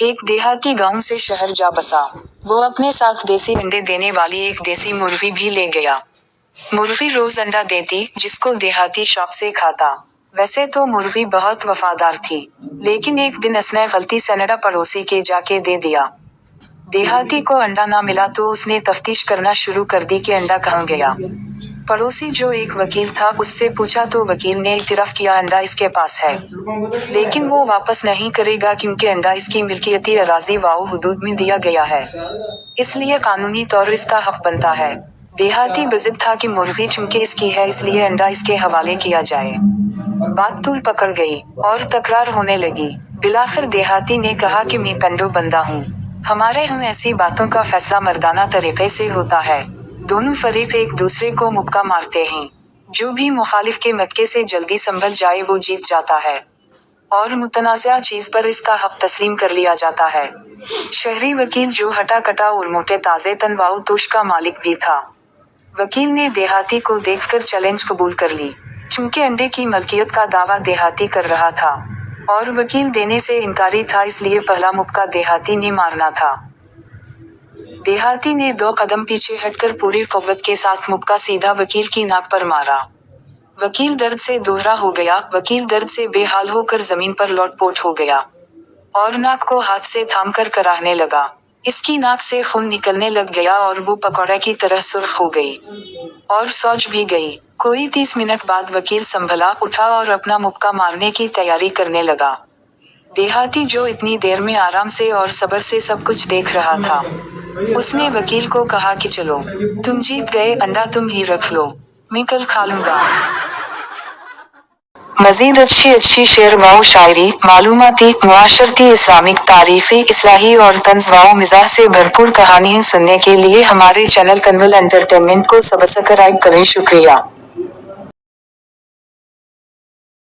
ایک دیہاتی گاؤں سے شہر جا بسا۔ وہ اپنے ساتھ دیسی انڈے دینے والی ایک دیسی مرغی بھی لے گیا۔ مرغی روز انڈا دیتی، جس کو دیہاتی شوق سے کھاتا۔ ویسے تو مرغی بہت وفادار تھی، لیکن ایک دن اس نے غلطی سے انڈا پڑوسی کے جا کے دے دیا۔ دیہاتی کو انڈا نہ ملا تو اس نے تفتیش کرنا شروع کر دی کہ انڈا کہاں گیا۔ پڑوسی جو ایک وکیل تھا اس سے پوچھا تو وکیل نے اعتراف کیا انڈا اس کے پاس ہے، لیکن وہ واپس نہیں کرے گا کیونکہ انڈا اس کی ملکیتی اراضی و حدود میں دیا گیا ہے، اس لیے قانونی طور اس کا حق بنتا ہے۔ دیہاتی بضد تھا کہ مرغی چونکہ اس کی ہے اس لیے انڈا اس کے حوالے کیا جائے۔ بات طول پکڑ گئی اور تکرار ہونے لگی۔ بالآخر دیہاتی نے کہا کہ میں پنڈو بندہ ہوں، ہمارے ہم ایسی باتوں کا فیصلہ مردانہ طریقے سے ہوتا ہے۔ دونوں فریق ایک دوسرے کو مکہ مارتے ہیں، جو بھی مخالف کے مکے سے جلدی سنبھل جائے وہ جیت جاتا ہے، اور متنازعہ چیز پر اس کا حق تسلیم کر لیا جاتا ہے۔ شہری وکیل جو ہٹا کٹا اور موٹے تازے تن و توش کا مالک بھی تھا۔ وکیل نے دیہاتی کو دیکھ کر چیلنج قبول کر لی، چونکہ انڈے کی ملکیت کا دعویٰ دیہاتی کر رہا تھا، اور وکیل دینے سے انکاری تھا اس لیے پہلا مکہ دیہاتی نے مارنا تھا۔ دیہاتی نے 2 قدم پیچھے ہٹ کر پوری قوت کے ساتھ مکہ سیدھا وکیل کی ناک پر مارا۔ وکیل درد سے دوہرا ہو گیا، وکیل درد سے بے حال ہو کر زمین پر لوٹ پوٹ ہو گیا، اور ناک کو ہاتھ سے تھام کر کراہنے لگا۔ اس کی ناک سے خون نکلنے لگ گیا اور وہ پکوڑے کی طرح سرخ ہو گئی، اور سوج بھی گئی۔ کوئی 30 منٹ بعد وکیل سنبھلا، اٹھا اور اپنا مکہ مارنے کی تیاری کرنے لگا۔ دیہاتی جو اتنی دیر میں آرام سے اور صبر سے سب کچھ دیکھ رہا تھا، اس نے وکیل کو کہا کہ چلو، تم جیت گئے، انڈا تم ہی رکھ لو، میں کل کھا لوں گا۔ مزید اچھی شعر و شاعری، معلوماتی، معاشرتی، اسلامک، تاریخی، اصلاحی اور طنز و مزاح سے بھرپور کہانیاں سننے کے لیے ہمارے چینل کنول انٹرٹینمنٹ کو سبسکرائب کریں۔ شکریہ۔